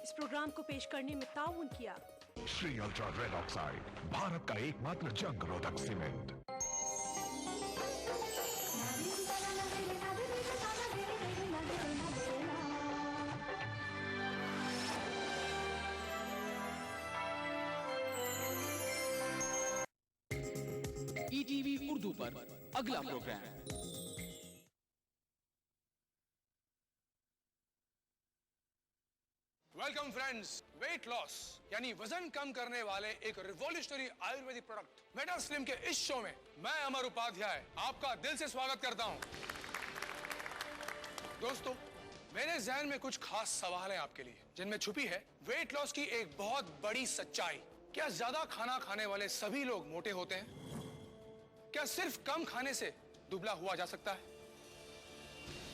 इस प्रोग्राम को पेश करने में ताउन किया Shree ultra red oxide, Bharat का एकमात्र जंग रोधक सीमेंट। ईटीवी उर्दू पर अगला program. Welcome friends. Weight loss यानी वजन कम करने वाले एक revolutionary Ayurvedic product Meta Slim के इस शो में मैं अमर उपाध्याय आपका दिल से स्वागत करता हूं। दोस्तों, मेरे जहन में कुछ खास सवाल हैं आपके लिए, जिनमें छुपी है वेट लॉस की एक बहुत बड़ी सच्चाई। क्या ज्यादा खाना खाने वाले सभी लोग मोटे होते हैं? क्या सिर्फ कम खाने से दुबला हुआ जा सकता है?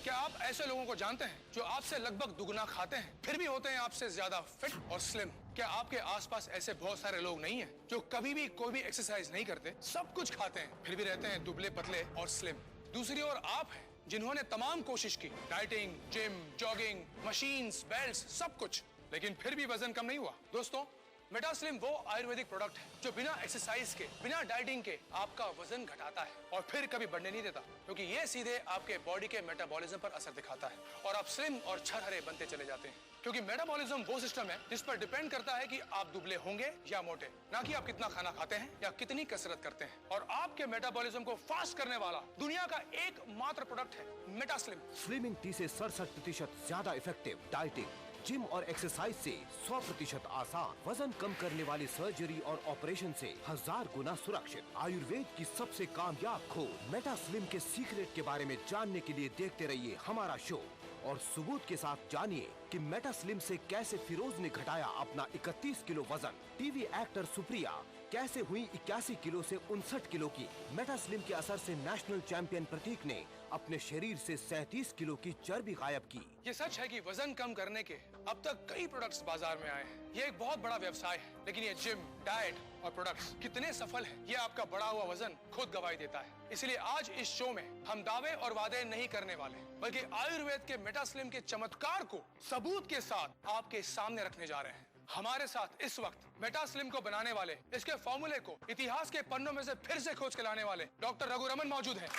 क्या आप ऐसे लोगों को जानते हैं जो आपसे लगभग दुगना खाते हैं फिर भी होते हैं आपसे ज्यादा फिट और स्लिम? क्या आपके आसपास ऐसे बहुत सारे लोग नहीं हैं जो कभी भी कोई भी एक्सरसाइज नहीं करते, सब कुछ खाते हैं फिर भी रहते हैं दुबले पतले और स्लिम? दूसरी ओर आप हैं जिन्होंने तमाम कोशिश की, dieting, gym, jogging, machines, belts, सब कुछ, लेकिन फिर भी वजन कम नहीं हुआ। दोस्तों, मेटा स्लिम वो आयुर्वेदिक प्रोडक्ट है जो बिना एक्सरसाइज के, बिना डाइटिंग के आपका वजन घटाता है और फिर कभी बढ़ने नहीं देता, क्योंकि ये सीधे आपके बॉडी के मेटाबॉलिज्म पर असर दिखाता है और आप स्लिम और छरहरे बनते चले जाते हैं। क्योंकि मेटाबॉलिज्म वो सिस्टम है जिस पर डिपेंड करता है कि आप दुबले होंगे या मोटे, ना कि आप कितना खाना खाते हैं या कितनी कसरत करते हैं। और आपके मेटाबॉलिज्म को फास्ट करने वाला दुनिया का एकमात्र प्रोडक्ट है मेटा स्लिम। स्लिमिंग टी से 67% ज्यादा इफेक्टिव, डाइटिंग, जिम और एक्सरसाइज से 100% आसान, वजन कम करने वाली सर्जरी और ऑपरेशन से 1000 गुना सुरक्षित, आयुर्वेद की सबसे कामयाब खोज मेटा स्लिम के सीक्रेट के बारे में जानने के लिए देखते रहिए हमारा शो और सबूत के साथ जानिए कि मेटा स्लिम से कैसे फिरोज ने घटाया अपना 31 किलो वजन। टीवी एक्टर सुप्रिया कैसे हुई 81 किलो से 59 किलो की। मेटा स्लिम के असर से नेशनल चैंपियन प्रतीक ने अपने शरीर से 37 किलो की चर्बी गायब की। ये सच है कि वजन कम करने के अब तक कई प्रोडक्ट्स बाजार में आए हैं। ये एक बहुत बड़ा व्यवसाय है, लेकिन ये जिम, डाइट और प्रोडक्ट्स कितने सफल हैं, ये आपका बढ़ा हुआ वजन खुद गवाही देता है। इसलिए आज इस शो में हम दावे और वादे नहीं करने वाले, बल्कि आयुर्वेद के मेटा स्लिम के चमत्कार को सबूत के साथ आपके सामने रखने जा रहे हैं। हमारे साथ इस वक्त मेटा स्लिम को बनाने वाले, इसके फॉर्मूले को इतिहास के पन्नों में से फिर से खोज के लाने वाले डॉक्टर रघु रमन मौजूद हैं।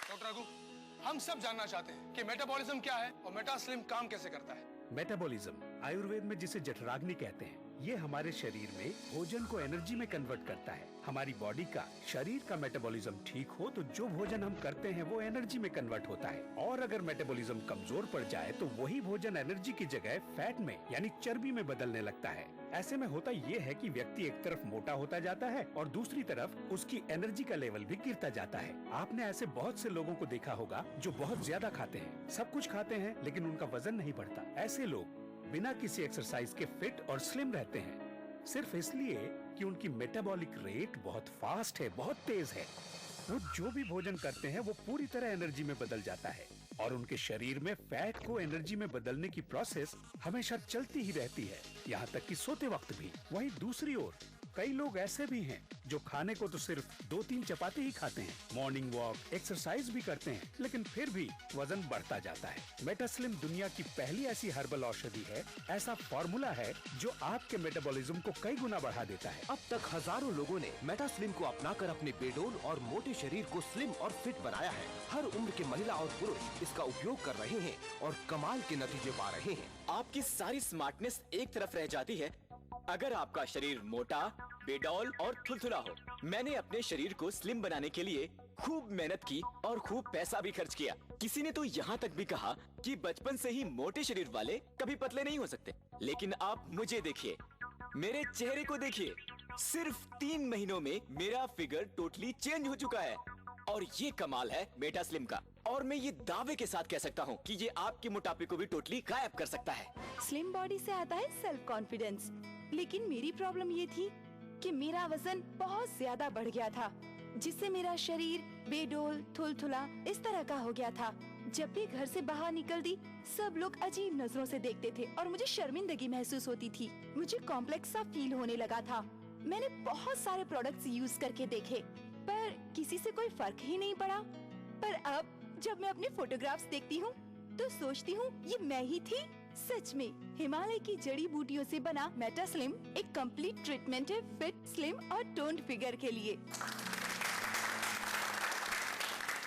डॉक्टर रघु, हम सब जानना चाहते हैं कि मेटाबॉलिज्म क्या है और मेटा स्लिम काम कैसे करता है। मेटाबॉलिज्म आयुर्वेद में जिसे जठराग्नि कहते हैं, ये हमारे शरीर में भोजन को एनर्जी में कन्वर्ट करता है। हमारी बॉडी का, शरीर का मेटाबॉलिज्म ठीक हो तो जो भोजन हम करते हैं वो एनर्जी में कन्वर्ट होता है, और अगर मेटाबॉलिज्म कमजोर पड़ जाए तो वही भोजन एनर्जी की जगह फैट में यानी चर्बी में बदलने लगता है। ऐसे में होता ये है कि व्यक्ति एक तरफ मोटा होता जाता है और दूसरी तरफ उसकी एनर्जी का लेवल भी गिरता जाता है। आपने ऐसे बहुत से लोगों को देखा होगा जो बहुत ज्यादा खाते हैं, सब कुछ खाते हैं, लेकिन उनका वजन नहीं बढ़ता। ऐसे लोग बिना किसी एक्सरसाइज के फिट और स्लिम रहते हैं, सिर्फ इसलिए कि उनकी मेटाबॉलिक रेट बहुत फास्ट है, बहुत तेज है। वो जो भी भोजन करते हैं वो पूरी तरह एनर्जी में बदल जाता है और उनके शरीर में फैट को एनर्जी में बदलने की प्रोसेस हमेशा चलती ही रहती है, यहाँ तक कि सोते वक्त भी। वहीं दूसरी ओर कई लोग ऐसे भी हैं जो खाने को तो सिर्फ 2-3 चपाती ही खाते हैं, मॉर्निंग वॉक, एक्सरसाइज भी करते हैं, लेकिन फिर भी वजन बढ़ता जाता है। मेटा स्लिम दुनिया की पहली ऐसी हर्बल औषधि है, ऐसा फॉर्मूला है जो आपके मेटाबॉलिज्म को कई गुना बढ़ा देता है। अब तक हजारों लोगों ने मेटा स्लिम को अपनाकर अपने बेडोल और मोटे शरीर को स्लिम और फिट बनाया है। हर उम्र के महिला और पुरुष इसका उपयोग कर रहे हैं और कमाल के नतीजे पा रहे हैं। आपकी सारी स्मार्टनेस एक तरफ रह जाती है अगर आपका शरीर मोटा, बेडौल और थुलथुला हो। मैंने अपने शरीर को स्लिम बनाने के लिए खूब मेहनत की और खूब पैसा भी खर्च किया। किसी ने तो यहाँ तक भी कहा कि बचपन से ही मोटे शरीर वाले कभी पतले नहीं हो सकते। लेकिन आप मुझे देखिए, मेरे चेहरे को देखिए, सिर्फ 3 महीनों में मेरा फिगर टोटली चेंज हो चुका है। और ये कमाल है मेटा स्लिम का, और मैं ये दावे के साथ कह सकता हूँ कि ये आपके मोटापे को भी टोटली गायब कर सकता है। स्लिम बॉडी से आता है सेल्फ कॉन्फिडेंस, लेकिन मेरी प्रॉब्लम ये थी कि मेरा वजन बहुत ज्यादा बढ़ गया था, जिससे मेरा शरीर बेडोल, थुलथुला इस तरह का हो गया था। जब भी घर से बाहर निकलती, सब लोग अजीब नजरों से देखते थे और मुझे शर्मिंदगी महसूस होती थी। मुझे कॉम्प्लेक्स सा फील होने लगा था। मैंने बहुत सारे प्रोडक्ट्स यूज करके देखे, पर किसी से कोई फर्क ही नहीं पड़ा। पर अब जब मैं अपने फोटोग्राफ्स देखती हूँ तो सोचती हूँ ये मैं ही थी सच में हिमालय की जड़ी बूटियों से बना मेटा स्लिम एक कंप्लीट ट्रीटमेंट है फिट, स्लिम और टोन्ड फिगर के लिए।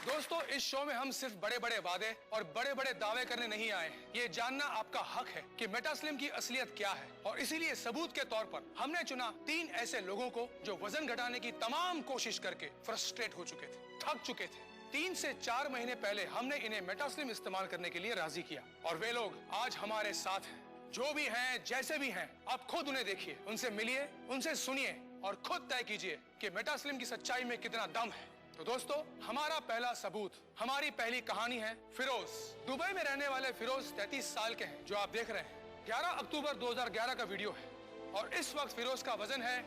दोस्तों, इस शो में हम सिर्फ बड़े बड़े वादे और बड़े बड़े दावे करने नहीं आए हैं। ये जानना आपका हक है कि मेटास्लिम की असलियत क्या है, और इसीलिए सबूत के तौर पर हमने चुना 3 ऐसे लोगों को जो वजन घटाने की तमाम कोशिश करके फ्रस्ट्रेट हो चुके थे, थक चुके थे। 3 से 4 महीने पहले हमने इन्हें मेटास्लिम इस्तेमाल करने के लिए राजी किया, और वे लोग आज हमारे साथ हैं। जो भी हैं, जैसे भी हैं, आप खुद उन्हें देखिए, उनसे मिलिए, उनसे सुनिए और खुद तय कीजिए कि मेटास्लिम की सच्चाई में कितना दम है। तो दोस्तों, हमारा पहला सबूत, हमारी पहली कहानी है फिरोज। दुबई में रहने वाले फिरोज 33 साल के हैं, जो आप देख रहे हैं। 11 अक्टूबर 2011 का वीडियो है, और इस वक्त फिरोज का वजन है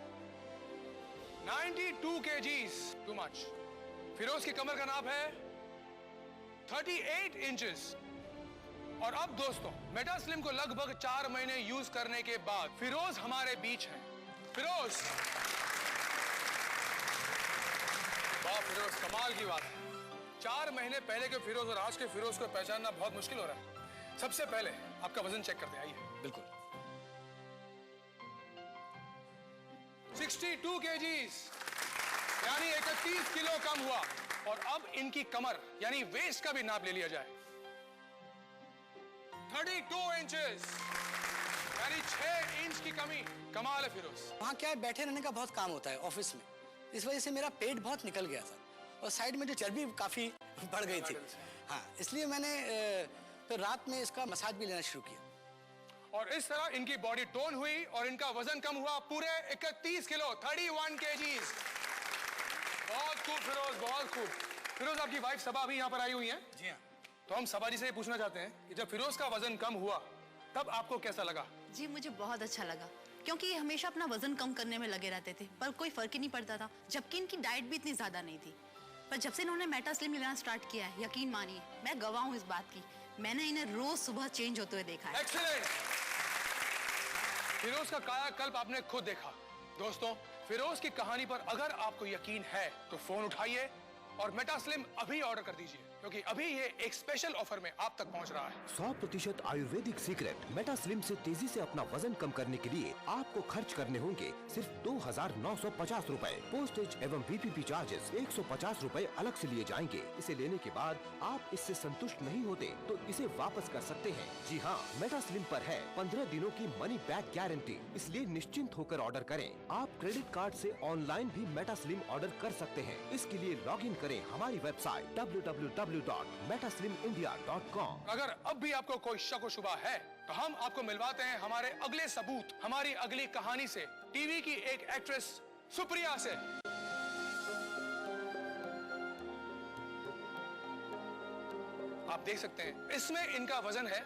92 kgs, टू मच। फिरोज की कमर का नाप है 38 इंचेस। और अब दोस्तों, मेटास्लिम को लगभग 4 महीने यूज करने के बाद फिरोज हमारे बीच हैं। फिरोज, वाह फिरोज, कमाल की बात है। 4 महीने पहले के फिरोज और आज के फिरोज को पहचानना बहुत मुश्किल हो रहा है। सबसे पहले आपका वजन चेक करते हैं, आइए। बिल्कुल। 62 kgs, यानी 31 किलो कम हुआ। और अब इनकी कमर यानी वेस्ट का भी नाप ले लिया जाए, 32 इंचेस, यानी 6 इंच की कमी। कमाल है फिरोज। वहाँ क्या है, बैठे रहने का बहुत काम होता है ऑफिस में, इस वजह से मेरा पेट बहुत निकल गया था और साइड में जो चर्बी काफी बढ़ गई थी। हाँ, इसलिए मैंने तो रात में इसका मसाज भी लेना शुरू किया, और इस तरह इनकी बॉडी टोन हुई और इनका वजन कम हुआ पूरे 31 किलो, 31 kgs। बहुत खूब फिरोज, बहुत खूब। फिरोज, आपकी वाइफ सबा भी यहाँ पर आई हुई है। जी हाँ। तो हम सबा जी से ये पूछना चाहते हैं कि जब फिरोज का वजन कम हुआ तब आपको कैसा लगा? जी, मुझे बहुत अच्छा लगा, क्योंकि ये हमेशा अपना वजन कम करने में लगे रहते थे, पर कोई फर्क ही नहीं पड़ता था। जबकि इनकी डाइट भी इतनी ज्यादा नहीं थी, पर जब से इन्होंने मेटास्लिम लेना स्टार्ट किया है, यकीन मानिए मैं गवाह हूँ इस बात की, मैंने इन्हें रोज सुबह चेंज होते हुए देखा है। एक्सीलेंट। फिरोज का कायाकल्प आपने खुद देखा। दोस्तों, फिरोज की कहानी पर अगर आपको यकीन है तो फोन उठाइए और मेटास्लिम अभी ऑर्डर कर दीजिए, क्योंकि अभी ये एक स्पेशल ऑफर में आप तक पहुंच रहा है। 100% आयुर्वेदिक सीक्रेट मेटास्लिम से तेजी से अपना वजन कम करने के लिए आपको खर्च करने होंगे सिर्फ 2,950 रुपए। पोस्टेज एवं VPP चार्जेस 150 रुपए अलग से लिए जाएंगे। इसे लेने के बाद आप इससे संतुष्ट नहीं होते तो इसे वापस कर सकते हैं। जी हाँ, मेटास्लिम पर है 15 दिनों की मनी बैक गारंटी, इसलिए निश्चिंत होकर ऑर्डर करें। आप क्रेडिट कार्ड से ऑनलाइन भी मेटास्लिम ऑर्डर कर सकते हैं। इसके लिए लॉग इन करें हमारी वेबसाइट www.metaSlimIndia.com। अगर अब भी आपको कोई शक व शुबा है तो हम आपको मिलवाते हैं हमारे अगले सबूत, हमारी अगली कहानी से, टीवी की एक एक्ट्रेस सुप्रिया से। आप देख सकते हैं, इसमें इनका वजन है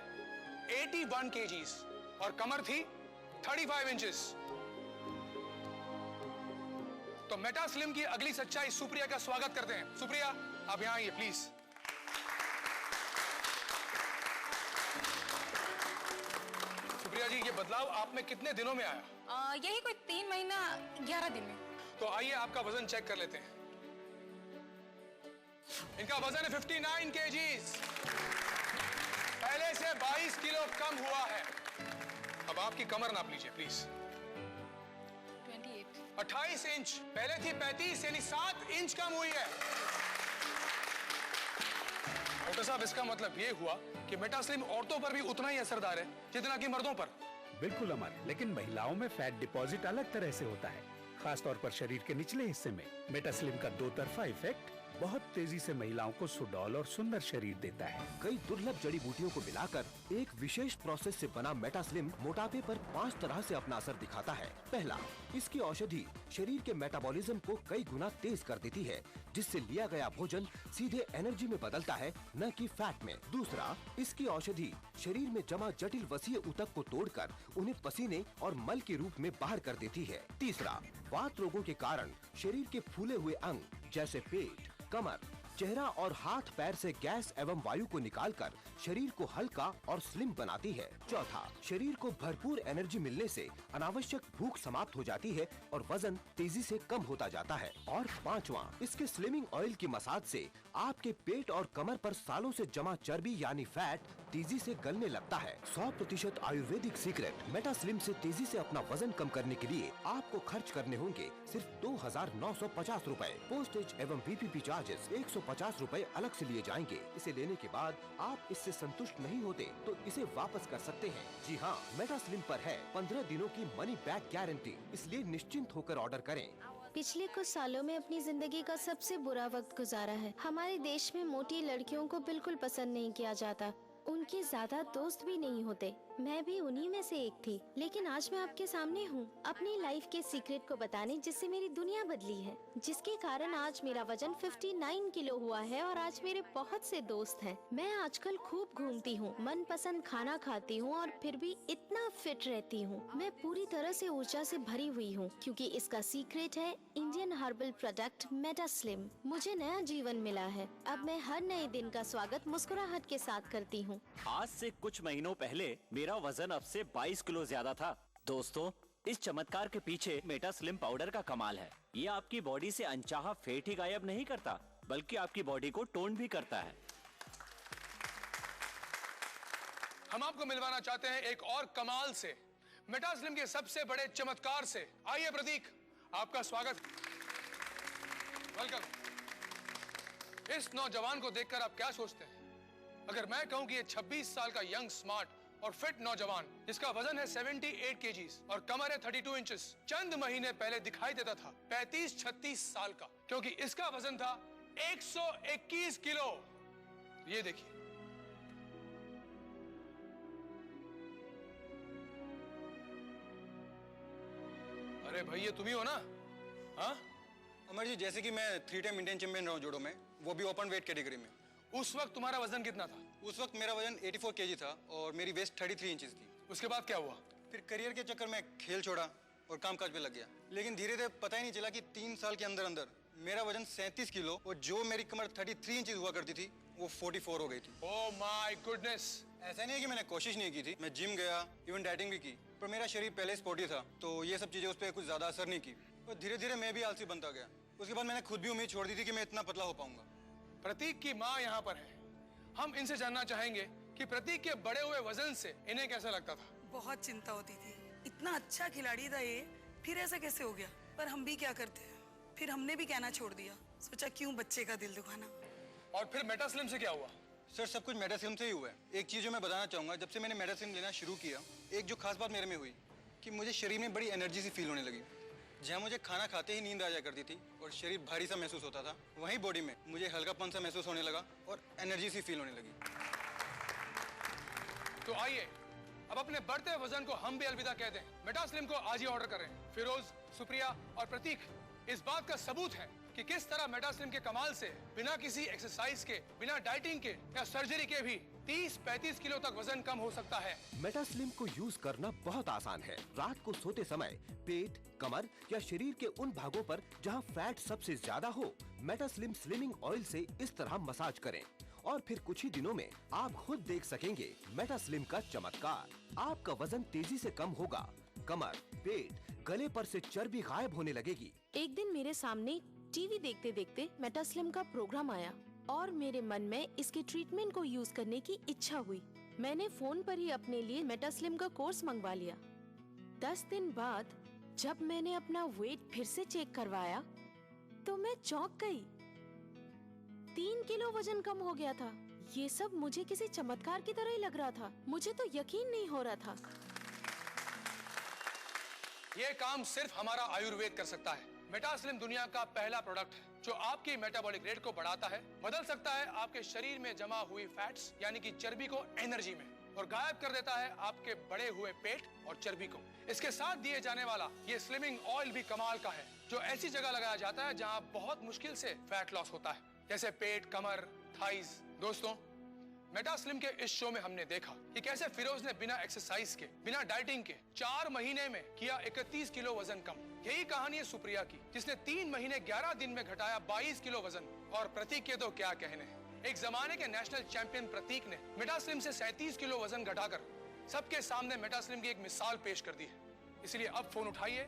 81 kgs और कमर थी 35 इंचेस। तो मेटास्लिम की अगली सच्चाई सुप्रिया का स्वागत करते हैं। सुप्रिया, आप यहाँ आइए प्लीज। सुप्रिया जी, ये बदलाव आप में कितने दिनों में आया? यही कोई 3 महीना 11 दिन में। तो आइए आपका वजन चेक कर लेते हैं। इनका वजन है 59 kgs, पहले से 22 किलो कम हुआ है। अब आपकी कमर नाप लीजिए प्लीज। 28 इंच, पहले थी 35, यानी 7 इंच कम हुई है। डॉक्टर साहब, इसका मतलब ये हुआ कि मेटास्लिम औरतों पर भी उतना ही असरदार है जितना कि मर्दों पर। बिल्कुल अमर, लेकिन महिलाओं में फैट डिपॉजिट अलग तरह से होता है, खासतौर पर शरीर के निचले हिस्से में। मेटास्लिम का 2 तरफा इफेक्ट बहुत तेजी से महिलाओं को सुडौल और सुंदर शरीर देता है। कई दुर्लभ जड़ी बूटियों को मिलाकर एक विशेष प्रोसेस से बना मेटास्लिम मोटापे पर 5 तरह से अपना असर दिखाता है। पहला, इसकी औषधि शरीर के मेटाबॉलिज्म को कई गुना तेज कर देती है, जिससे लिया गया भोजन सीधे एनर्जी में बदलता है, न कि फैट में। दूसरा, इसकी औषधि शरीर में जमा जटिल वसीय ऊतक को तोड़कर उन्हें पसीने और मल के रूप में बाहर कर देती है। तीसरा, वात रोगों के कारण शरीर के फूले हुए अंग जैसे पेट, कमर, चेहरा और हाथ पैर से गैस एवं वायु को निकालकर शरीर को हल्का और स्लिम बनाती है। चौथा, शरीर को भरपूर एनर्जी मिलने से अनावश्यक भूख समाप्त हो जाती है और वजन तेजी से कम होता जाता है। और पांचवा, इसके स्लिमिंग ऑयल की मसाज से आपके पेट और कमर पर सालों से जमा चर्बी यानी फैट तेजी से गलने लगता है। 100% आयुर्वेदिक सीक्रेट मेटा स्लिम से तेजी से अपना वजन कम करने के लिए आपको खर्च करने होंगे सिर्फ 2,950 रूपए। पोस्टेज एवं BPP चार्जेस 150 रूपए अलग से लिए जाएंगे। इसे लेने के बाद आप इससे संतुष्ट नहीं होते तो इसे वापस कर सकते हैं। जी हाँ, मेटा स्लिम पर है 15 दिनों की मनी बैक गारंटी, इसलिए निश्चिंत होकर ऑर्डर करें। पिछले कुछ सालों में अपनी जिंदगी का सबसे बुरा वक्त गुजारा है। हमारे देश में मोटी लड़कियों को बिल्कुल पसंद नहीं किया जाता, उनके ज्यादा दोस्त भी नहीं होते। मैं भी उन्हीं में से एक थी, लेकिन आज मैं आपके सामने हूँ अपनी लाइफ के सीक्रेट को बताने, जिससे मेरी दुनिया बदली है, जिसके कारण आज मेरा वजन 59 किलो हुआ है और आज मेरे बहुत से दोस्त हैं। मैं आजकल खूब घूमती हूँ, मनपसंद खाना खाती हूँ और फिर भी इतना फिट रहती हूँ। मैं पूरी तरह से ऊर्जा से भरी हुई हूँ, क्योंकि इसका सीक्रेट है Indian herbal product Meta slim. मुझे नया जीवन मिला है। अब मैं हर नए दिन का स्वागत मुस्कुराहट के साथ करती हूँ। आज से कुछ महीनों पहले मेरा वजन अब से 22 किलो ज्यादा था। दोस्तों, इस चमत्कार के पीछे मेटा स्लिम पाउडर का कमाल है। ये आपकी बॉडी से अनचाहा फैट ही गायब नहीं करता, बल्कि आपकी बॉडी को टोन भी करता है। हम आपको मिलवाना चाहते हैं एक और कमाल से, मेटा स्लिम के सबसे बड़े चमत्कार से। आइए प्रतीक, आपका स्वागत, वेलकम। इस नौजवान को देखकर आप क्या सोचते हैं? अगर मैं कहूं कि ये 26 साल का यंग, स्मार्ट और फिट नौजवान, जिसका वजन है 78 केजीज और कमर है 32 इंचेस, चंद महीने पहले दिखाई देता था 35-36 साल का, क्योंकि इसका वजन था 121 किलो। ये देखिए, अरे भाई ये तुम ही हो ना? हाँ अमर जी, जैसे कि मैं 3 टाइम इंडियन चैंपियन रहा हूँ जूडो में, वो भी ओपन वेट कैटेगरी में। उस वक्त तुम्हारा वजन कितना था? उस वक्त मेरा वजन 84 केजी था और मेरी वेस्ट 33 इंचेस थी। उसके बाद क्या हुआ? फिर करियर के चक्कर में खेल छोड़ा और कामकाज पे लग गया, लेकिन धीरे धीरे पता ही नहीं चला कि 3 साल के अंदर अंदर मेरा वजन 37 किलो और जो मेरी कमर 33 इंचेस हुआ करती थी वो 44 हो गई थी। Oh my goodness! ऐसा नहीं है कि मैंने कोशिश नहीं की थी, मैं जिम गया, इवन डाइटिंग भी की, पर मेरा शरीर पहले स्पोर्टी था, तो ये सब चीजें उस पर कुछ ज्यादा असर नहीं की और धीरे धीरे मैं भी आलसी बनता गया। उसके बाद मैंने खुद भी उम्मीद छोड़ दी थी कि मैं इतना पतला हो पाऊंगा। प्रतीक की माँ यहाँ पर है, हम इनसे जानना चाहेंगे कि प्रतीक के बड़े हुए वजन से इन्हें कैसा लगता था। बहुत चिंता होती थी, इतना अच्छा खिलाड़ी था ये, फिर ऐसा कैसे हो गया? पर हम भी क्या करते हैं, फिर हमने भी कहना छोड़ दिया, सोचा क्यों बच्चे का दिल दुखाना। और फिर मेटा स्लिम से क्या हुआ? सर, सब कुछ मेटा स्लिम से ही हुआ है। एक चीज जो मैं बताना चाहूंगा, जब से मैंने मेटा स्लिम लेना शुरू किया, एक जो खास बात मेरे में हुई कि मुझे शरीर में बड़ी एनर्जी सी फील होने लगी। जहाँ मुझे खाना खाते ही नींद आ जाया करती थी और शरीर भारी सा महसूस होता था, वहीं बॉडी में मुझे हल्कापन सा महसूस होने लगा और एनर्जी सी फील होने लगी। तो आइए अब अपने बढ़ते वजन को हम भी अलविदा कह दें। मेटा स्लिम को आज ही ऑर्डर करें। फिरोज, सुप्रिया और प्रतीक इस बात का सबूत है कि किस तरह मेटा स्लिम के कमाल से बिना किसी एक्सरसाइज के, बिना डाइटिंग के या सर्जरी के भी 30-35 किलो तक वजन कम हो सकता है। मेटा स्लिम को यूज करना बहुत आसान है। रात को सोते समय पेट, कमर या शरीर के उन भागों पर जहां फैट सबसे ज्यादा हो, मेटा स्लिम स्लिमिंग ऑयल से इस तरह मसाज करें और फिर कुछ ही दिनों में आप खुद देख सकेंगे मेटा स्लिम का चमत्कार। आपका वजन तेजी से कम होगा, कमर, पेट, गले पर से चर्बी गायब होने लगेगी। एक दिन मेरे सामने टीवी देखते देखते मेटा स्लिम का प्रोग्राम आया और मेरे मन में इसके ट्रीटमेंट को यूज करने की इच्छा हुई। मैंने फोन पर ही अपने लिए मेटा स्लिम का कोर्स मंगवा लिया। 10 दिन बाद जब मैंने अपना वेट फिर से चेक करवाया तो मैं चौंक गई। 3 किलो वजन कम हो गया था। ये सब मुझे किसी चमत्कार की तरह ही लग रहा था। मुझे तो यकीन नहीं हो रहा था। ये काम सिर्फ हमारा आयुर्वेद कर सकता है। मेटा स्लिम दुनिया का पहला प्रोडक्ट है जो आपकी मेटाबॉलिक रेट को बढ़ाता है, बदल सकता है आपके शरीर में जमा हुई फैट्स यानी कि चर्बी को एनर्जी में, और गायब कर देता है आपके बड़े हुए पेट और चर्बी को। इसके साथ दिए जाने वाला ये स्लिमिंग ऑयल भी कमाल का है, जो ऐसी जगह लगाया जाता है जहां बहुत मुश्किल से फैट लॉस होता है, जैसे पेट, कमर, थाइज। दोस्तों, मेटा स्लिम के इस शो में हमने देखा कि कैसे फिरोज ने बिना एक्सरसाइज के, बिना डाइटिंग के 4 महीने में किया 31 किलो वजन कम। यही कहानी है सुप्रिया की, जिसने 3 महीने 11 दिन में घटाया 22 किलो वजन। और प्रतीक के तो क्या कहने हैं। एक जमाने के नेशनल चैंपियन प्रतीक ने मेटा स्लिम से 37 किलो वजन घटाकर सबके सामने मेटा स्लिम की एक मिसाल पेश कर दी है। इसलिए अब फोन उठाइए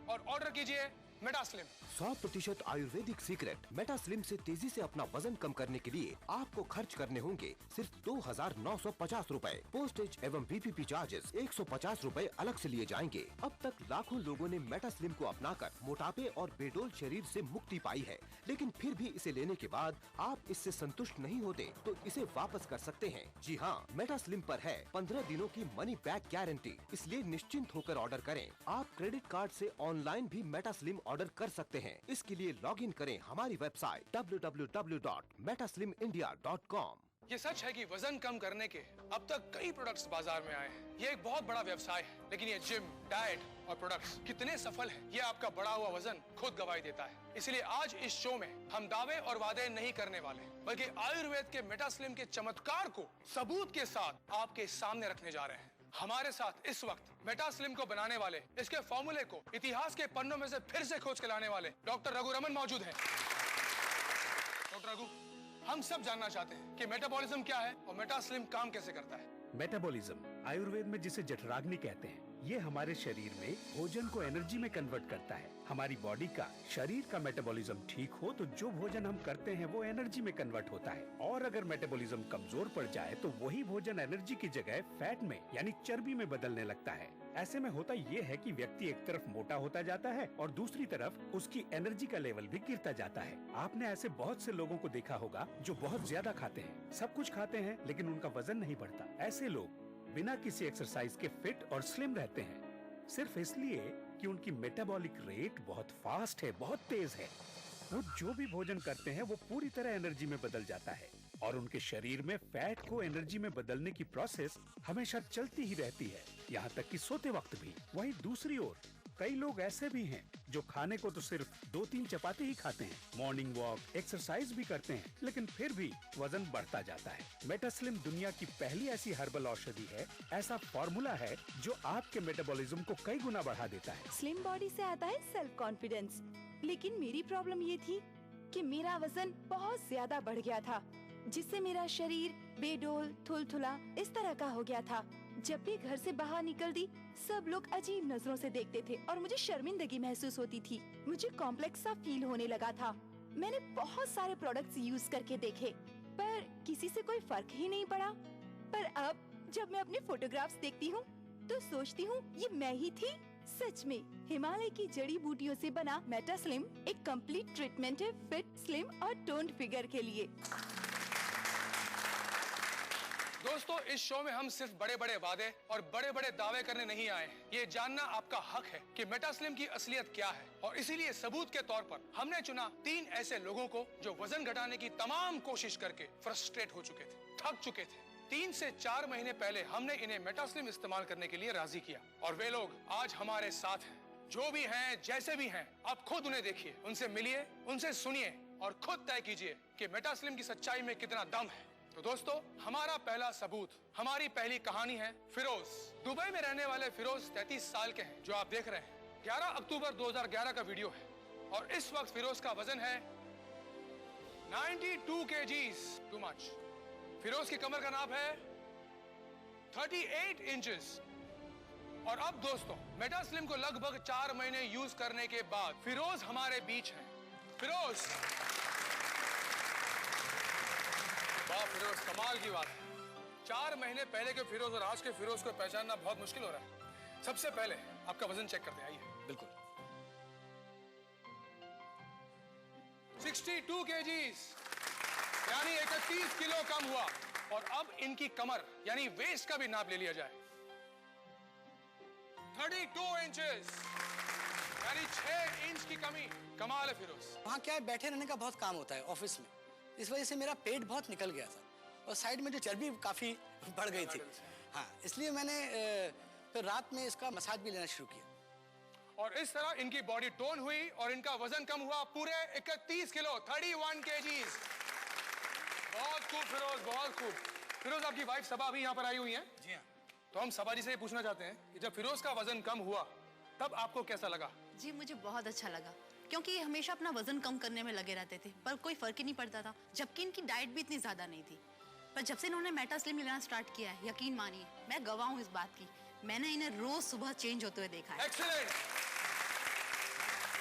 और ऑर्डर कीजिए मेटास्लिम। 100% आयुर्वेदिक सीक्रेट मेटास्लिम से तेजी से अपना वजन कम करने के लिए आपको खर्च करने होंगे सिर्फ 2,950 रूपए। पोस्टेज एवं VPP चार्जेस 150 रूपए अलग से लिए जाएंगे। अब तक लाखों लोगों ने मेटास्लिम को अपनाकर मोटापे और बेडोल शरीर से मुक्ति पाई है, लेकिन फिर भी इसे लेने के बाद आप इससे संतुष्ट नहीं होते तो इसे वापस कर सकते हैं। जी हाँ, मेटास्लिम पर है 15 दिनों की मनी बैक गारंटी, इसलिए निश्चिंत होकर ऑर्डर करें। आप क्रेडिट कार्ड से ऑनलाइन भी मेटास्लिम ऑर्डर कर सकते हैं। इसके लिए लॉगिन करें हमारी वेबसाइट www.metaslimindia.com। ये सच है कि वजन कम करने के अब तक कई प्रोडक्ट्स बाजार में आए हैं। ये एक बहुत बड़ा व्यवसाय है, लेकिन ये जिम, डाइट और प्रोडक्ट्स कितने सफल हैं, ये आपका बढ़ा हुआ वजन खुद गवाही देता है। इसलिए आज इस शो में हम दावे और वादे नहीं करने वाले, बल्कि आयुर्वेद के मेटास्लिम के चमत्कार को सबूत के साथ आपके सामने रखने जा रहे हैं। हमारे साथ इस वक्त मेटास्लिम को बनाने वाले, इसके फॉर्मूले को इतिहास के पन्नों में से फिर से खोज के लाने वाले डॉक्टर रघु रमन मौजूद हैं। डॉक्टर रघु, हम सब जानना चाहते हैं कि मेटाबॉलिज्म क्या है और मेटास्लिम काम कैसे करता है। मेटाबॉलिज्म आयुर्वेद में जिसे जठराग्नि कहते हैं, ये हमारे शरीर में भोजन को एनर्जी में कन्वर्ट करता है। हमारी बॉडी का, शरीर का मेटाबॉलिज्म ठीक हो तो जो भोजन हम करते हैं वो एनर्जी में कन्वर्ट होता है, और अगर मेटाबॉलिज्म कमजोर पड़ जाए तो वही भोजन एनर्जी की जगह फैट में यानी चर्बी में बदलने लगता है। ऐसे में होता ये है कि व्यक्ति एक तरफ मोटा होता जाता है और दूसरी तरफ उसकी एनर्जी का लेवल भी गिरता जाता है। आपने ऐसे बहुत से लोगों को देखा होगा जो बहुत ज्यादा खाते हैं, सब कुछ खाते हैं, लेकिन उनका वजन नहीं बढ़ता। ऐसे लोग बिना किसी एक्सरसाइज के फिट और स्लिम रहते हैं, सिर्फ इसलिए कि उनकी मेटाबॉलिक रेट बहुत फास्ट है, बहुत तेज है। वो जो भी भोजन करते हैं वो पूरी तरह एनर्जी में बदल जाता है, और उनके शरीर में फैट को एनर्जी में बदलने की प्रोसेस हमेशा चलती ही रहती है, यहाँ तक कि सोते वक्त भी। वहीं दूसरी ओर कई लोग ऐसे भी हैं जो खाने को तो सिर्फ 2-3 चपाती ही खाते हैं, मॉर्निंग वॉक, एक्सरसाइज भी करते हैं, लेकिन फिर भी वजन बढ़ता जाता है। मेटास्लिम दुनिया की पहली ऐसी हर्बल औषधि है, ऐसा फॉर्मूला है जो आपके मेटाबॉलिज्म को कई गुना बढ़ा देता है। स्लिम बॉडी से आता है सेल्फ कॉन्फिडेंस, लेकिन मेरी प्रॉब्लम ये थी कि मेरा वजन बहुत ज्यादा बढ़ गया था, जिससे मेरा शरीर बेडोल, थुलथुला इस तरह का हो गया था। जब भी घर से बाहर निकलती, सब लोग अजीब नजरों से देखते थे और मुझे शर्मिंदगी महसूस होती थी। मुझे कॉम्प्लेक्स सा फील होने लगा था। मैंने बहुत सारे प्रोडक्ट्स यूज करके देखे, पर किसी से कोई फर्क ही नहीं पड़ा। पर अब जब मैं अपने फोटोग्राफ्स देखती हूँ तो सोचती हूँ ये मैं ही थी। सच में हिमालय की जड़ी बूटियों से बना मेटास्लिम एक कंप्लीट ट्रीटमेंट है फिट, स्लिम और टोन्ड फिगर के लिए। दोस्तों, इस शो में हम सिर्फ बड़े बड़े वादे और बड़े बड़े दावे करने नहीं आए हैं। ये जानना आपका हक है कि मेटास्लिम की असलियत क्या है, और इसीलिए सबूत के तौर पर हमने चुना 3 ऐसे लोगों को जो वजन घटाने की तमाम कोशिश करके फ्रस्ट्रेट हो चुके थे, थक चुके थे। 3 से 4 महीने पहले हमने इन्हें मेटास्लिम इस्तेमाल करने के लिए राजी किया, और वे लोग आज हमारे साथ हैं। जो भी हैं, जैसे भी हैं, आप खुद उन्हें देखिए, उनसे मिलिए, उनसे सुनिए और खुद तय कीजिए कि मेटास्लिम की सच्चाई में कितना दम है। तो दोस्तों, हमारा पहला सबूत, हमारी पहली कहानी है फिरोज। दुबई में रहने वाले फिरोज 33 साल के हैं, जो आप देख रहे हैं। 11 अक्टूबर 2011 का वीडियो है, और इस वक्त फिरोज का वजन है 92 kgs, टू मच। फिरोज की कमर का नाप है 38 इंचेस। और अब दोस्तों, मेटास्लिम को लगभग 4 महीने यूज करने के बाद फिरोज हमारे बीच हैं। फिरोज, वाह फिरोज, कमाल की बात है। 4 महीने पहले के फिरोज और आज के फिरोज को पहचानना बहुत मुश्किल हो रहा है। सबसे पहले आपका वजन चेक करते हैं, आइए। बिल्कुल। 62 kgs, यानी 31 किलो कम हुआ। और अब इनकी कमर यानी वेस्ट का भी नाप ले लिया जाए, 32 इंचेस, यानी 6 इंच की कमी। कमाल है फिरोज। वहाँ क्या है, बैठे रहने का बहुत काम होता है ऑफिस में, इस वजह से मेरा पेट बहुत निकल गया था, और साइड में जो चर्बी काफी बढ़ गई थी। हाँ, इसलिए मैंने फिर रात में इसका मसाज भी लेना शुरू किया, और इस तरह इनकी बॉडी टोन हुई और इनका वजन कम हुआ पूरे 31 किलो, 31 kgs। बहुत खूब फिरोज, बहुत खूब। फिरोज, आपकी वाइफ सबा भी यहाँ पर आई हुई है। जी हाँ। तो हम सबा जी से ये पूछना चाहते हैं कि जब फिरोज का वजन कम हुआ तब आपको कैसा लगा? जी, मुझे बहुत अच्छा लगा, क्योंकि ये हमेशा अपना वजन कम करने में लगे रहते थे, पर कोई फर्क ही नहीं पड़ता था, जबकि इनकी डाइट भी इतनी ज्यादा नहीं थी। पर जब से इन्होंने मेटास्लिम लेना स्टार्ट किया है, यकीन मानिए मैं गवाह हूँ इस बात की, मैंने इन्हें रोज सुबह चेंज होते हुए देखा है। एक्सीलेंट।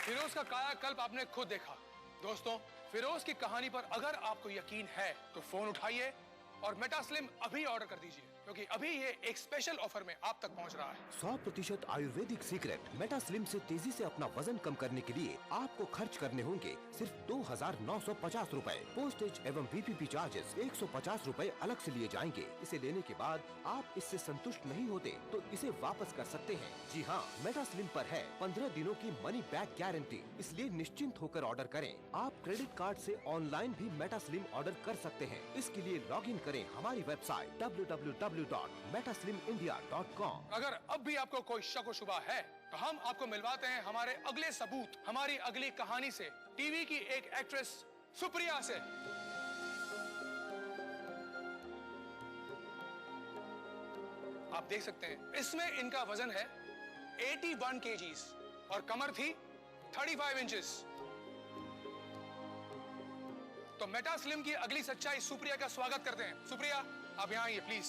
फिरोज का कायाकल्प आपने खुद देखा। दोस्तों, फिरोज की कहानी पर अगर आपको यकीन है तो फोन उठाइए और मेटास्लिम अभी ऑर्डर कर दीजिए, क्योंकि अभी ये एक स्पेशल ऑफर में आप तक पहुंच रहा है। 100% आयुर्वेदिक सीक्रेट मेटास्लिम से तेजी से अपना वजन कम करने के लिए आपको खर्च करने होंगे सिर्फ 2,950 रूपए। पोस्टेज एवं VPP चार्जेस 150 रूपए अलग से लिए जाएंगे। इसे लेने के बाद आप इससे संतुष्ट नहीं होते तो इसे वापस कर सकते हैं। जी हाँ, मेटास्लिम पर है 15 दिनों की मनी बैक गारंटी, इसलिए निश्चिंत होकर ऑर्डर करें। आप क्रेडिट कार्ड से ऑनलाइन भी मेटास्लिम ऑर्डर कर सकते हैं। इसके लिए लॉग इन करें हमारी वेबसाइट www.metaslimindia.com। अगर अब भी आपको कोई शक व शुबा है तो हम आपको मिलवाते हैं हमारे अगले सबूत, हमारी अगली कहानी से, टीवी की एक एक्ट्रेस सुप्रिया से। आप देख सकते हैं इसमें इनका वजन है 81 kgs और कमर थी 35 इंचेस। तो मेटास्लिम की अगली सच्चाई सुप्रिया का स्वागत करते हैं। सुप्रिया, आप यहाँ आइए प्लीज।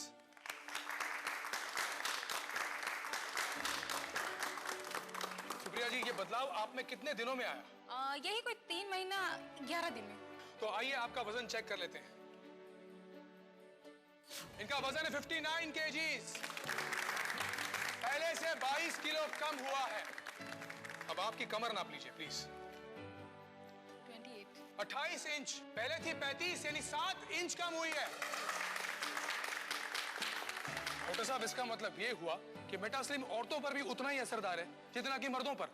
सुप्रिया जी, ये बदलाव आप में कितने दिनों में आया? यही कोई 3 महीना 11 दिन में। तो आइए आपका वजन चेक कर लेते हैं। इनका वजन है 59 kgs, पहले से 22 किलो कम हुआ है। अब आपकी कमर नाप लीजिए प्लीज। 28 इंच, पहले थी 35, यानी 7 इंच कम हुई है। डॉक्टर साहब, इसका मतलब ये हुआ कि मेटास्लिम औरतों पर भी उतना ही असरदार है जितना कि मर्दों पर।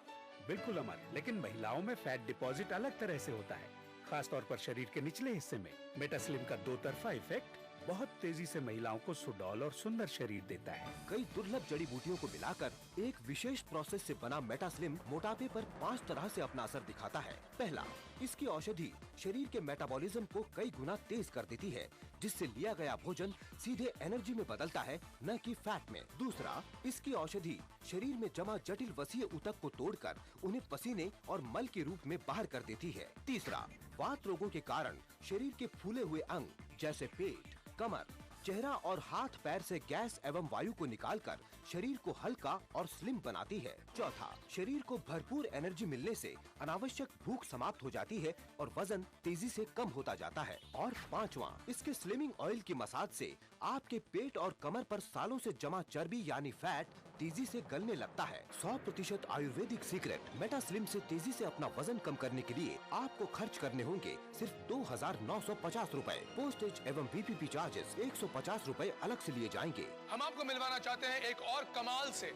बिल्कुल अमर, लेकिन महिलाओं में फैट डिपॉजिट अलग तरह से होता है, खास तौर पर शरीर के निचले हिस्से में। मेटास्लिम का दो तरफा इफेक्ट बहुत तेजी से महिलाओं को सुडौल और सुंदर शरीर देता है। कई दुर्लभ जड़ी बूटियों को मिलाकर एक विशेष प्रोसेस से बना मेटास्लिम मोटापे पर 5 तरह से अपना असर दिखाता है। पहला, इसकी औषधि शरीर के मेटाबॉलिज्म को कई गुना तेज कर देती है, जिससे लिया गया भोजन सीधे एनर्जी में बदलता है, न कि फैट में। दूसरा, इसकी औषधि शरीर में जमा जटिल वसीय ऊतक को तोड़कर उन्हें पसीने और मल के रूप में बाहर कर देती है। तीसरा, वात रोगों के कारण शरीर के फूले हुए अंग जैसे पेट, कमर, चेहरा और हाथ पैर से गैस एवं वायु को निकालकर शरीर को हल्का और स्लिम बनाती है। चौथा, शरीर को भरपूर एनर्जी मिलने से अनावश्यक भूख समाप्त हो जाती है और वजन तेजी से कम होता जाता है। और पांचवा, इसके स्लिमिंग ऑयल की मसाज से आपके पेट और कमर पर सालों से जमा चर्बी यानी फैट तेजी से गलने लगता है। 100% आयुर्वेदिक सीक्रेट मेटास्लिम से तेजी से अपना वजन कम करने के लिए आपको खर्च करने होंगे सिर्फ 2,950 रूपए। पोस्टेज एवं VPP चार्जेस 150 रूपए अलग से लिए जाएंगे। हम आपको मिलवाना चाहते हैं एक और कमाल से,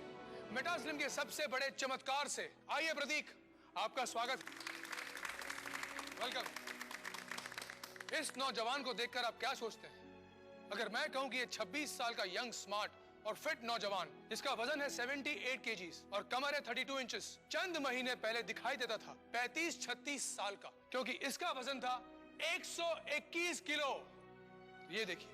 मेटास्लिम के सबसे बड़े चमत्कार से। आइए प्रतीक, आपका स्वागत, वेलकम। इस नौजवान को देखकर आप क्या सोचते हैं? अगर मैं कहूं कि ये 26 साल का यंग, स्मार्ट और फिट नौजवान, जिसका वजन है 78 kgs और कमर है 32 इंचेस, चंद महीने पहले दिखाई देता था 35-36 साल का, क्योंकि इसका वजन था 121 किलो। ये देखिए,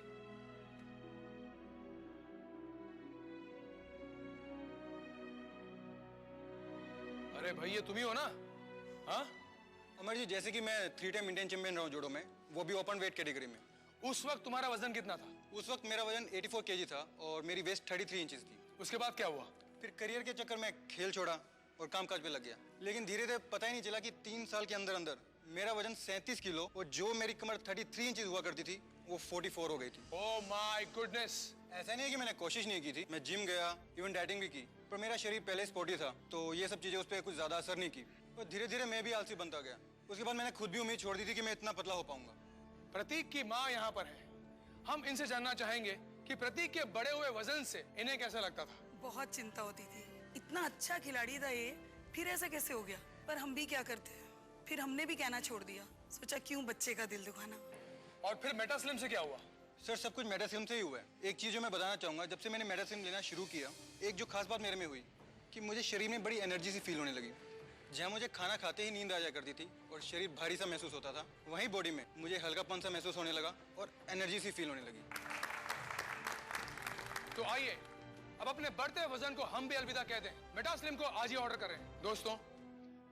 अरे भाई ये तुम ही हो ना? हाँ अमर जी, जैसे कि मैं 3 टाइम इंडियन चैंपियन रहा हूँ जूडो में, वो भी ओपन वेट कैटेगरी में। उस वक्त तुम्हारा वजन कितना था? उस वक्त मेरा वजन 84 kg था और मेरी वेस्ट 33 इंचेस थी। उसके बाद क्या हुआ? फिर करियर के चक्कर में खेल छोड़ा और कामकाज पे लग गया, लेकिन धीरे धीरे पता ही नहीं चला कि 3 साल के अंदर अंदर मेरा वजन 37 किलो और जो मेरी कमर 33 इंचेस हुआ करती थी वो 44 हो गई थी। Oh my goodness! ऐसा नहीं है कि मैंने कोशिश नहीं की थी, मैं जिम गया, इवन डाइटिंग भी की, पर मेरा शरीर पहले स्पोर्टी था तो ये सब चीजें उस पर कुछ ज्यादा असर नहीं की और धीरे धीरे मैं भी आलसी बनता गया। उसके बाद मैंने खुद भी उम्मीद छोड़ दी थी कि मैं इतना पतला हो पाऊंगा। प्रतीक की माँ यहाँ पर है, हम इनसे जानना चाहेंगे कि प्रतीक के बड़े हुए वजन से इन्हें कैसा लगता था। बहुत चिंता होती थी, इतना अच्छा खिलाड़ी था ये, फिर ऐसा कैसे हो गया। पर हम भी क्या करते हैं, फिर हमने भी कहना छोड़ दिया, सोचा क्यों बच्चे का दिल दुखाना। और फिर मेटास्लिम से क्या हुआ? सर, सब कुछ मेटास्लिम से ही हुआ है। एक चीज जो मैं बताना चाहूंगा, जब से मैंने मेटास्लिम लेना शुरू किया, एक जो खास बात मेरे में हुई कि मुझे शरीर में बड़ी एनर्जी सी फील होने लगी। जहाँ मुझे खाना खाते ही नींद आ जाया करती थी और शरीर भारी सा महसूस होता था, वहीं बॉडी में मुझे हल्कापन सा महसूस होने लगा और एनर्जी सी फील होने लगी। तो आइए अब अपने बढ़ते वजन को हम भी अलविदा कह दें, मेटास्लिम को आज ही ऑर्डर करें। दोस्तों,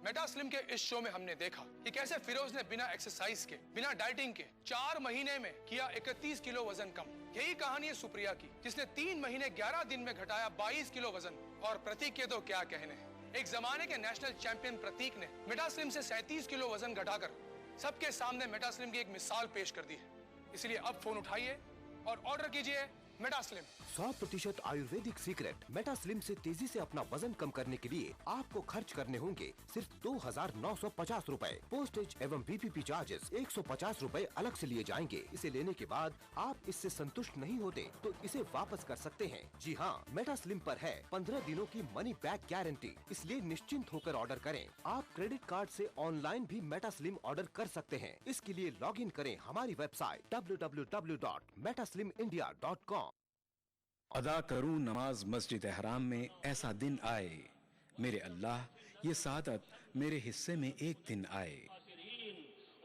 मेटास्लिम के इस शो में हमने देखा कि कैसे फिरोज ने बिना एक्सरसाइज के, बिना डाइटिंग के 4 महीने में किया 31 किलो वजन कम। यही कहानी है सुप्रिया की, जिसने 3 महीने 11 दिन में घटाया 22 किलो वजन। और प्रतीक के तो क्या कहने हैं, एक जमाने के नेशनल चैंपियन प्रतीक ने मेटास्लिम से 37 किलो वजन घटाकर सबके सामने मेटास्लिम की एक मिसाल पेश कर दी है। इसलिए अब फोन उठाइए और ऑर्डर कीजिए मेटास्लिम। 100% आयुर्वेदिक सीक्रेट मेटास्लिम से तेजी से अपना वजन कम करने के लिए आपको खर्च करने होंगे सिर्फ 2,950 रूपए। पोस्टेज एवं BPP चार्जेस 150 रूपए अलग से लिए जाएंगे। इसे लेने के बाद आप इससे संतुष्ट नहीं होते तो इसे वापस कर सकते हैं। जी हाँ, मेटास्लिम पर है 15 दिनों की मनी बैक गारंटी, इसलिए निश्चिंत होकर ऑर्डर करें। आप क्रेडिट कार्ड से ऑनलाइन भी मेटास्लिम ऑर्डर कर सकते हैं। इसके लिए लॉग इन करें हमारी वेबसाइट www.metaslimindia.com। अदा करूं नमाज मस्जिद हराम में, ऐसा दिन आए मेरे अल्लाह, ये सादत मेरे हिस्से में एक दिन आए।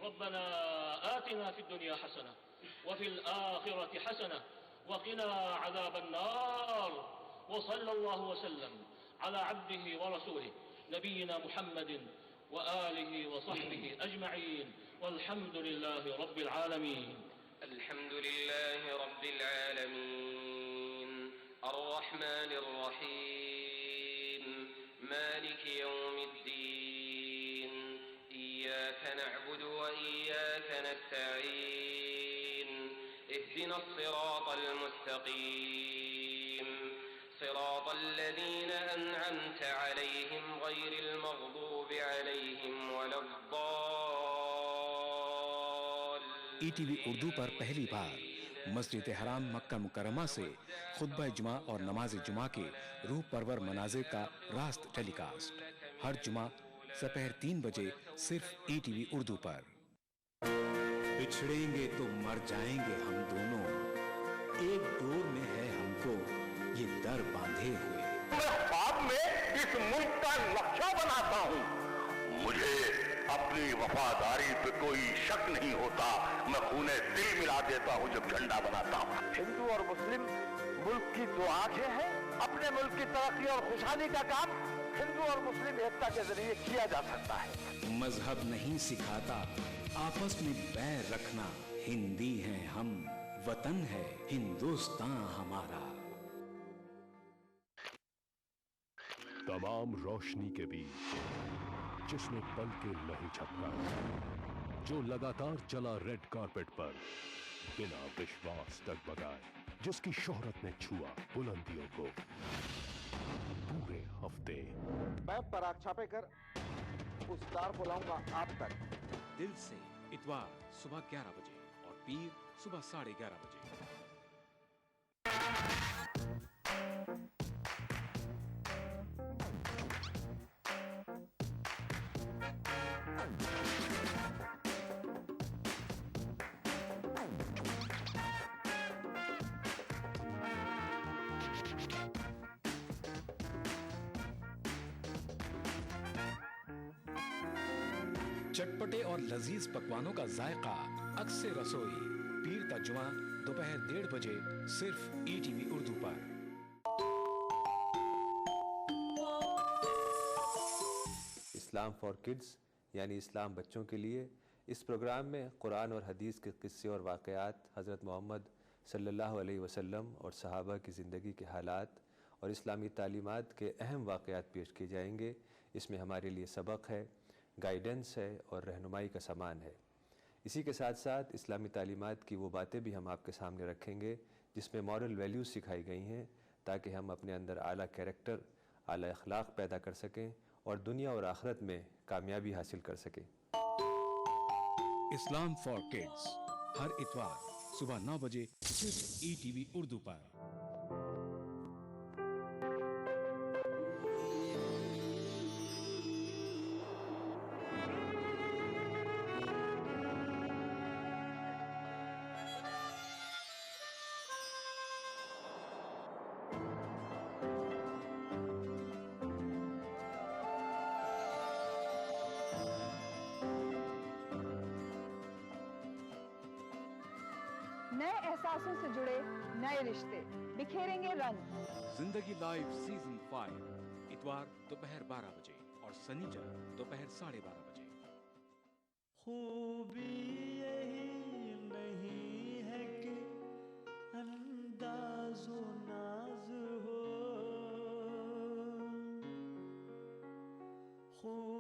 रब्बना आतिना फिद दुनिया हसना व फिल आखिरति हसना व क़िना अज़ाबन नार व सल्लल्लाहु वसल्लम अला अब्दिही व रसूलिही नबीना मुहम्मदिन व आलिही व सहबिही अजमईन वल्हम्दुलिल्लाहि रब्बिल आलमीन। अल्हम्दुलिल्लाहि रब्बिल आलमीन अर्रहमानिर रहीम मालिकि यौमिद्दीन इय्याका नअबुदु व इय्याका नस्तईन इहदिनस सिरातल मुस्तकीम सिरातल लज़ीना अनअमता अलैहिम गैरिल मग़दूबि अलैहिम वलद्दाल्लीन। ETV उर्दू पर पहली बार मस्जिद हराम मक्का मुकरमा से खुतबा जुमा और नमाज जुमा के रूह परवर मनाजिर का रास्त टेलीकास्ट हर जुमा दोपहर 3 बजे सिर्फ ETV उर्दू पर। बिछड़ेंगे तो मर जाएंगे हम दोनों, एक डोर में है हमको ये दर बांधे हुए। मैं ख्वाब में इस मुल्क का नक्शा बनाता हूँ, मुझे अपनी वफादारी पे कोई शक नहीं होता। मैं खूने दिल मिला देता हूँ जब झंडा बनाता हूँ। हिंदू और मुस्लिम मुल्क की दो आंखें हैं। अपने मुल्क की तरक्की और खुशहाली का काम हिंदू और मुस्लिम एकता के जरिए किया जा सकता है। मजहब नहीं सिखाता आपस में बैर रखना, हिंदी हैं हम, वतन है हिंदुस्तान हमारा। तमाम रोशनी के बीच जिसने पल के नहीं झपका, जो लगातार चला रेड कारपेट पर बिना विश्वास डगमगाए, जिसकी शोहरत ने छुआ बुलंदियों को पूरे हफ्ते। मैं पराग छापेकर उस स्टार को लाऊंगा आप तक। दिल से इतवार सुबह 11 बजे और पीर सुबह 11:30 बजे। चटपटे और लजीज पकवानों का जायका अक्से रसोई, पीर का जुमा दोपहर 1:30 बजे सिर्फ ETV उर्दू पर। इस्लाम फॉर किड्स यानी इस्लाम बच्चों के लिए, इस प्रोग्राम में कुरान और हदीस के किस्से और वाक़यात, हज़रत मोहम्मद सल्लल्लाहु अलैहि वसल्लम और सहाबा की ज़िंदगी के हालात और इस्लामी तालीमात के अहम वाक़यात पेश किए जाएंगे। इसमें हमारे लिए सबक है, गाइडेंस है और रहनुमाई का सामान है। इसी के साथ साथ इस्लामी तालीमात की वो बातें भी हम आपके सामने रखेंगे जिसमें मॉरल वैल्यूज़ सिखाई गई हैं, ताकि हम अपने अंदर आला कैरेक्टर, आला अखलाक पैदा कर सकें और दुनिया और आखिरत में कामयाबी हासिल कर सकें। इस्लाम फॉर किड्स हर इतवार सुबह 9 बजे सिर्फ ETV उर्दू पर। नए एहसासों से जुड़े नए रिश्ते बिखेरेंगे रंग। जिंदगी लाइव सीजन 5 इतवार दोपहर 12 बजे और शनिवार दोपहर 12:30 बजे। खूबी यही नहीं है कि अंदाज़ो नाज हो, खून